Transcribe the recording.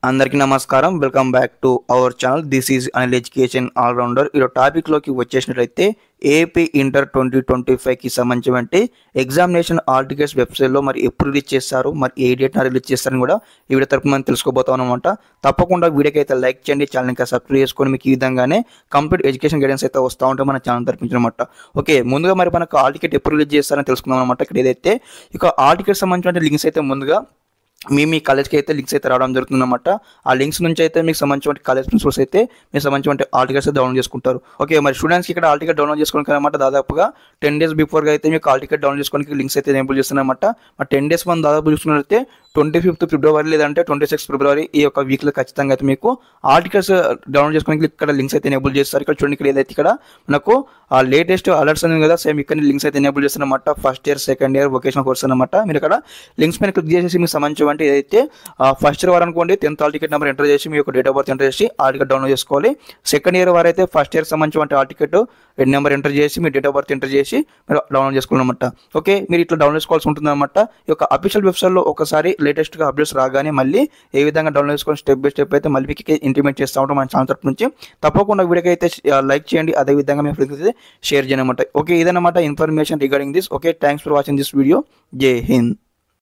అందరికీ నమస్కారం. Welcome back to our channel. This is Anil education all rounder. ఈ టాపిక్లోకి వచ్చేసినట్లయితే ఏపీ ఇంటర్ 2025కి సంబంధించి ఎగ్జామినేషన్ హాల్ టికెట్స్ వెబ్సైట్లో మరి ఎప్పుడు రిలీజ్ చేస్తారు, మరి ఏ డేట్న రిలీజ్ చేస్తారని కూడా ఈ వీడియో తరపు మనం తెలుసుకోబోతాం అనమాట. తప్పకుండా వీడియోకి అయితే లైక్ చేయండి, ఛానల్ ఇంకా సబ్స్క్రైబ్ చేసుకొని మీకు ఈ విధంగానే కంప్లీట్ ఎడ్యుకేషన్ గైడెన్స్ అయితే వస్తూ ఉంటాయి మన ఛానల్ తరపించనమాట. ఓకే, ముందుగా మరి మనకు హాల్ టికెట్ ఎప్పుడు రిలీజ్ చేస్తారని తెలుసుకుందాం అనమాట. ఇక్కడ ఏదైతే ఇక హాల్ టికెట్ సంబంధించిన లింక్స్ అయితే ముందుగా మీ కాలేజ్కి అయితే లింక్స్ అయితే రావడం జరుగుతుందన్నమాట. ఆ లింక్స్ నుంచి అయితే మీకు సంబంధించిన కాలేజ్ ప్రిన్సిపల్స్ అయితే మీకు సంబంధించిన హాల్ టికెట్స్ డౌన్లోడ్ చేసుకుంటారు. ఓకే, మరి స్టూడెంట్స్కి ఇక్కడ హాల్ టికెట్ డౌన్లోడ్ చేసుకోవడానికి అనమాట దాదాపుగా 10 days బిఫోర్గా అయితే మీకు హాల్ టికెట్ డౌన్లోడ్ చేసుకోవడానికి లింక్స్ అయితే ఎనేబుల్ చేస్తున్నారన్నమాట. మరి 10 days మనం దాదాపు చూసుకున్నట్లయితే 25th February లేదంటే 26th February ఈ యొక్క వీక్లో ఖచ్చితంగా అయితే మీకు హాల్ టికెట్స్ డౌన్లోడ్ చేసుకోవడానికి ఇక్కడ లింక్స్ అయితే ఎనేబుల్ చేస్తారు. ఇక్కడ చూడండి, ఇక్కడ ఏదైతే ఇక్కడ మనకు ఆ లేటెస్ట్ అలర్ట్స్ అనేది కదా, సేమ్ ఇక్కడ లింక్స్ అయితే ఎనేబుల్ చేస్తారన్నమాట. First year, second year vocational course అనమాట. మీరు ఇక్కడ లింక్స్ పైన క్లిక్ చేసేసి మీకు సంబంధించి ఏదైతే ఫస్ట్ ఇయర్ వారు అనుకోండి 10th hall ticket number enter చేసి మీ యొక్క డేట్ ఆఫ్ బర్త్ ఎంటర్ చేసి హాల్ టికెట్ డౌన్లోడ్ చేసుకోవాలి. సెకండ్ ఇయర్ వారు అయితే ఫస్ట్ ఇయర్ సంబంధించిన హాల్ టికెట్ నెంబర్ ఎంటర్ చేసి మీ డేట్ ఆఫ్ బర్త్ ఎంటర్ చేసి మీరు డౌన్లోడ్ చేసుకోవాలన్నమాట. ఓకే, మీరు ఇట్లా డౌన్లోడ్ చేసుకోవాల్సి ఉంటుందన్నమాట. ఈ యొక్క అఫీషియల్ వెబ్సైట్లో ఒకసారి లేటెస్ట్గా అప్డేట్స్ రాగానే మళ్ళీ ఏ విధంగా డౌన్లోడ్ చేసుకొని స్టెప్ బై స్టెప్ అయితే మళ్ళీ మీకు ఇంటిమేట్ చేస్తూ ఉంటాం మన ఛానల్ తరపు నుంచి. తప్పకుండా వీడియోకి అయితే లైక్ చేయండి, అదేవిధంగా మీ ఫ్రెండ్స్ అయితే షేర్ చేయనమాట. ఓకే, ఇదన్నమాట information regarding this. Okay, thanks for watching this video. జై హింద్.